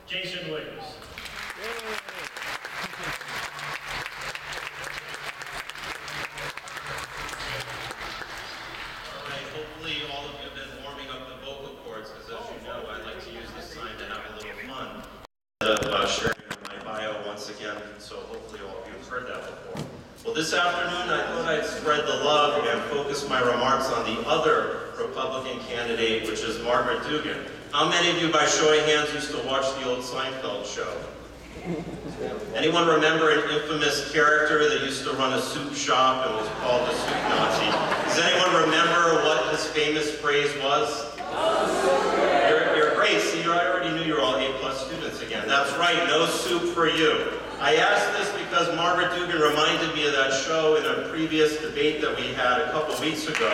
Jason Williams. Hopefully all of you have been warming up the vocal cords, because as you know, I like to use this time to have a little fun. Sharing my bio once again, so hopefully all of you have heard that before. Well, this afternoon I thought I'd spread the love and focus my remarks on the other Republican candidate, which is Margaret Dugan. How many of you, by show of hands, used to watch the old Seinfeld show? Anyone remember an infamous character that used to run a soup shop and was called the Soup Nazi? Does anyone remember what his famous phrase was? You're great. See, I already knew you were all A+ students again. That's right, no soup for you. I asked this because Margaret Dugan reminded me of that show in a previous debate that we had a couple weeks ago,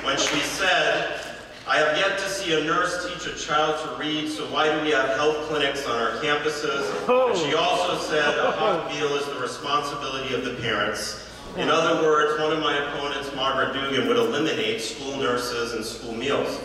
when she said, I have yet to see a nurse teach a child to read, so why do we have health clinics on our campuses? And she also said a hot meal is the responsibility of the parents. In other words, one of my opponents, Margaret Dugan, would eliminate school nurses and school meals.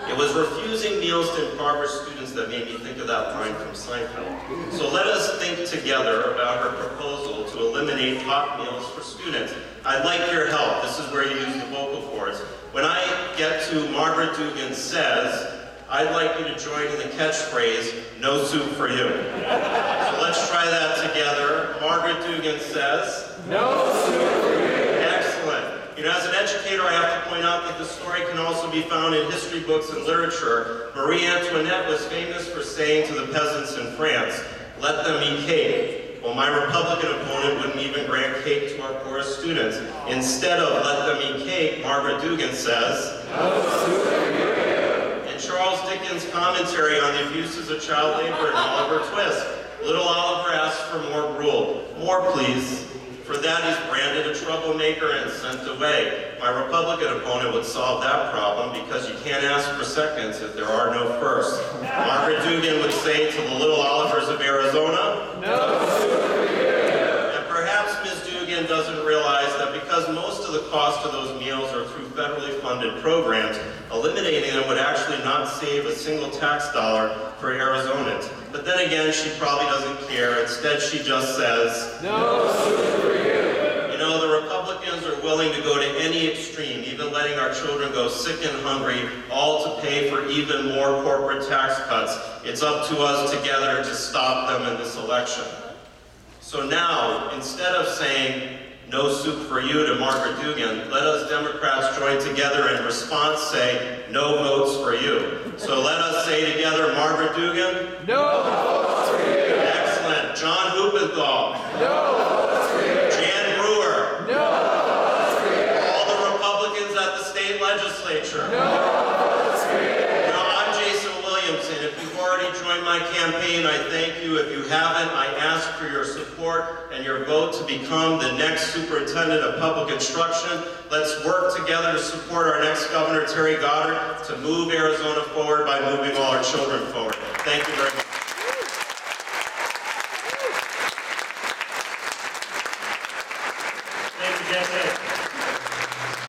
It was refusing meals to impoverished students that made me think of that line from Seinfeld. So let us think together about her proposal to eliminate hot meals for students. I'd like your help. This is where you use the vocal cords. When I get to Margaret Dugan says, I'd like you to join in the catchphrase, no soup for you. So let's try that together. Margaret Dugan says, no soup for you. Excellent. You know, as an educator, I have to point out that the story can also be found in history books and literature. Marie Antoinette was famous for saying to the peasants in France, let them eat cake. Well, my Republican opponent wouldn't even grant cake to our poorest students. Instead of let them eat cake, Margaret Dugan says, no soup for you. In Charles Dickens' commentary on the abuses of child labor in Oliver Twist, little Oliver asks for more gruel. More, please. For that, he's branded a troublemaker and sent away. My Republican opponent would solve that problem because you can't ask for seconds if there are no firsts. Margaret Dugan would say to the little Olivers of Arizona, no soup for you. And perhaps Ms. Dugan doesn't realize that because most of the cost of those meals are through federally funded programs, eliminating them would actually not save a single tax dollar for Arizonans. But then again, she probably doesn't care. Instead, she just says, no soup for you. You know, the Republicans are willing to go to any extreme, even letting our children go sick and hungry, all to pay for even more corporate tax cuts. It's up to us together to stop them in this election. So now, instead of saying, no soup for you to Margaret Dugan, let us Democrats join together in response say, no votes for you. So let us say together, Margaret Dugan, no votes for you. Excellent. John Huppenthal, no votes for you. Jan Brewer, no votes for you. All the Republicans at the state legislature, no votes for you. You know, I'm Jason Williams, and if you've already joined my campaign, I thank you. If you haven't, I ask for your support and your vote to become the next superintendent of public instruction. Let's work together to support our next governor, Terry Goddard, to move Arizona forward by moving all our children forward. Thank you very much.